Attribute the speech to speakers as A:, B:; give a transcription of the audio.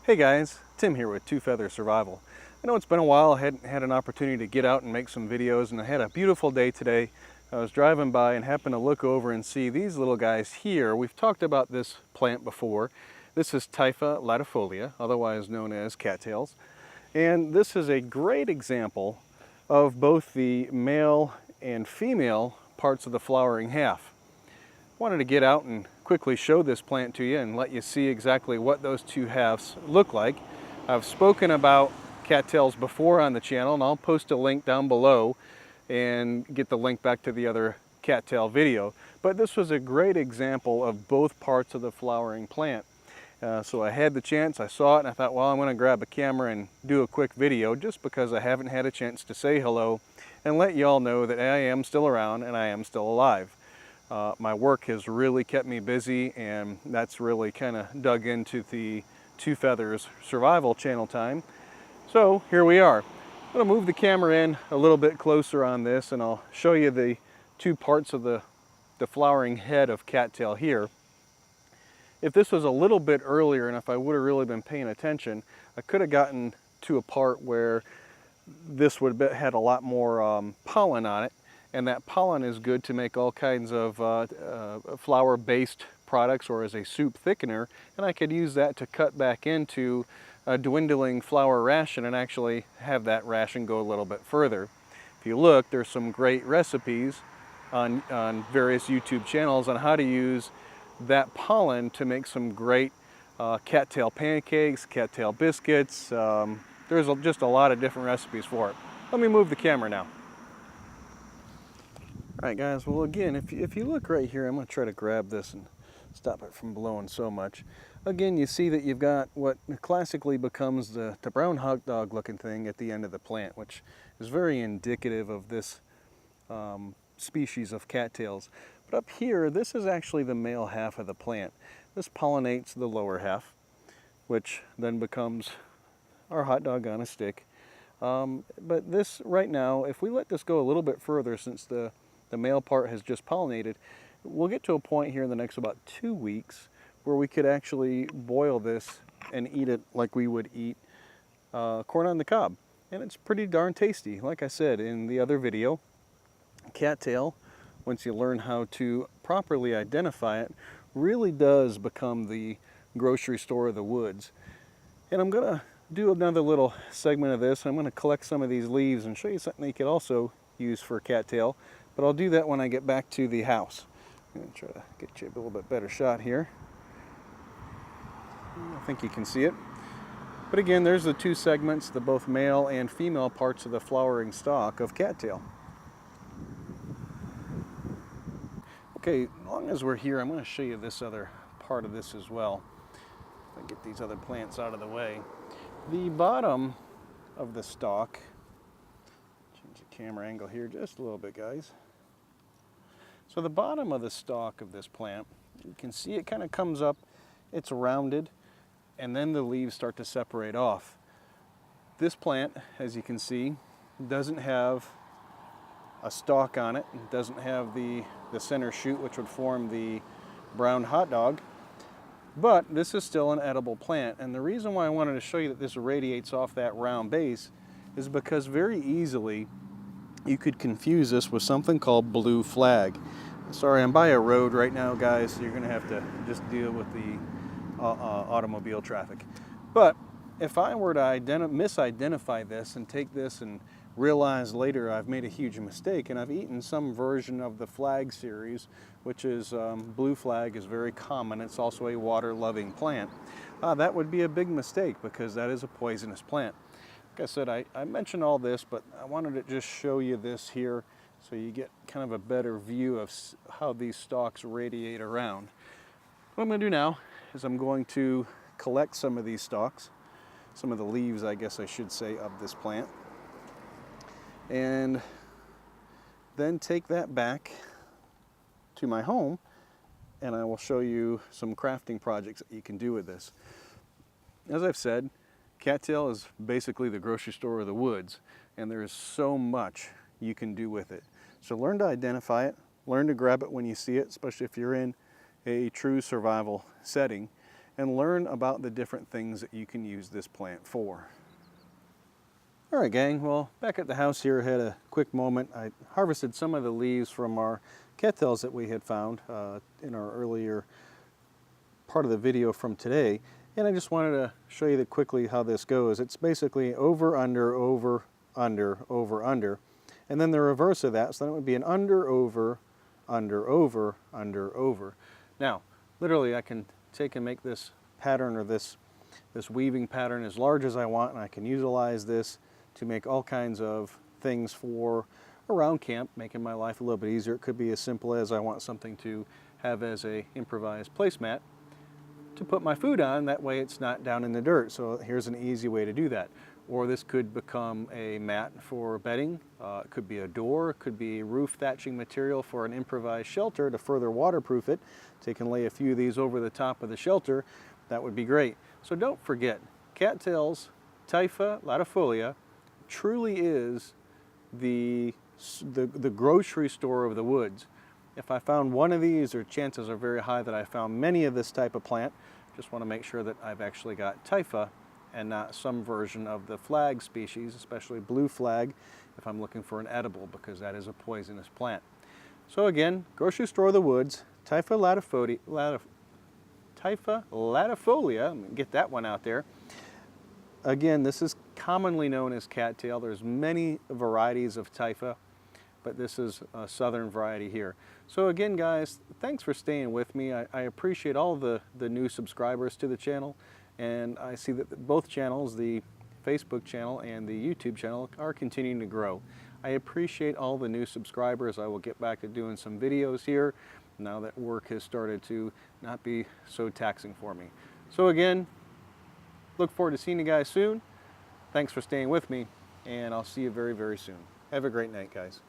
A: Hey guys, Tim here with Two Feather Survival. I know it's been a while. I hadn't had an opportunity to get out and make some videos, and I had a beautiful day today. I was driving by and happened to look over and see these little guys here. We've talked about this plant before. This is Typha Latifolia, otherwise known as cattails. And this is a great example of both the male and female parts of the flowering half. Wanted to get out and quickly show this plant to you and let you see exactly what those two halves look like. I've spoken about cattails before on the channel, and I'll post a link down below and get the link back to the other cattail video. But this was a great example of both parts of the flowering plant. So I had the chance, I saw it, and I thought, well, I'm going to grab a camera and do a quick video just because I haven't had a chance to say hello and let you all know that I am still around and I am still alive. My work has really kept me busy, and that's really kind of dug into the Two Feathers Survival channel time. So here we are. I'm going to move the camera in a little bit closer on this, and I'll show you the two parts of the flowering head of cattail here. If this was a little bit earlier, and if I would have really been paying attention, I could have gotten to a part where this would have had a lot more pollen on it. And that pollen is good to make all kinds of flour-based products or as a soup thickener. And I could use that to cut back into a dwindling flour ration and actually have that ration go a little bit further. If you look, there's some great recipes on various YouTube channels on how to use that pollen to make some great cattail pancakes, cattail biscuits. There's just a lot of different recipes for it. Let me move the camera now. Alright guys, well again, if you look right here, I'm going to try to grab this and stop it from blowing so much. Again, you see that you've got what classically becomes the brown hot dog looking thing at the end of the plant, which is very indicative of this species of cattails. But up here, this is actually the male half of the plant. This pollinates the lower half, which then becomes our hot dog on a stick. But this right now, if we let this go a little bit further, since the male part has just pollinated, we'll get to a point here in the next about 2 weeks where we could actually boil this and eat it like we would eat corn on the cob. And it's pretty darn tasty. Like I said in the other video, cattail, once you learn how to properly identify it, really does become the grocery store of the woods. And I'm going to do another little segment of this. I'm going to collect some of these leaves and show you something you could also use for cattail. But I'll do that when I get back to the house. I'm going to try to get you a little bit better shot here. I think you can see it. But again, there's the two segments, the both male and female parts of the flowering stalk of cattail. Okay, as long as we're here, I'm going to show you this other part of this as well. If I get these other plants out of the way. The bottom of the stalk, change the camera angle here just a little bit, guys. So the bottom of the stalk of this plant, you can see it kind of comes up, it's rounded, and then the leaves start to separate off. This plant, as you can see, doesn't have a stalk on it. It doesn't have the center shoot, which would form the brown hot dog. But this is still an edible plant. And the reason why I wanted to show you that this radiates off that round base is because very easily you could confuse this with something called blue flag. Sorry, I'm by a road right now, guys, so you're going to have to just deal with the automobile traffic. But if I were to misidentify this and take this and realize later I've made a huge mistake and I've eaten some version of the flag series, which is blue flag is very common. It's also a water-loving plant. That would be a big mistake because that is a poisonous plant. Like I said, I mentioned all this, but I wanted to just show you this here so you get kind of a better view of how these stalks radiate around. What I'm going to do now is I'm going to collect some of these stalks, some of the leaves, I guess I should say, of this plant, and then take that back to my home, and I will show you some crafting projects that you can do with this. As I've said, cattail is basically the grocery store of the woods, and there is so much you can do with it. So learn to identify it, learn to grab it when you see it, especially if you're in a true survival setting, and learn about the different things that you can use this plant for. All right, gang, well, back at the house here, I had a quick moment. I harvested some of the leaves from our cattails that we had found in our earlier part of the video from today, and I just wanted to show you quickly how this goes. It's basically over, under, over, under, over, under, and then the reverse of that, so then it would be an under, over, under, over, under, over. Now, literally I can take and make this pattern, or this weaving pattern, as large as I want, and I can utilize this to make all kinds of things for around camp, making my life a little bit easier. It could be as simple as I want something to have as a improvised placemat to put my food on, that way it's not down in the dirt. So here's an easy way to do that. Or this could become a mat for bedding. It could be a door, it could be roof thatching material for an improvised shelter to further waterproof it. Take and lay a few of these over the top of the shelter. That would be great. So don't forget, cattails, Typha Latifolia, truly is the grocery store of the woods. If I found one of these, or chances are very high that I found many of this type of plant. Just want to make sure that I've actually got Typha and not some version of the flag species, especially blue flag, if I'm looking for an edible, because that is a poisonous plant. So again, grocery store of the woods, Typha Latifolia, I'm gonna get that one out there. Again, this is commonly known as cattail. There's many varieties of Typha, but this is a southern variety here. So again, guys, thanks for staying with me. I appreciate all the new subscribers to the channel, and I see that both channels, the Facebook channel and the YouTube channel, are continuing to grow. I appreciate all the new subscribers. I will get back to doing some videos here now that work has started to not be so taxing for me. So again, look forward to seeing you guys soon. Thanks for staying with me, and I'll see you very, very soon. Have a great night, guys.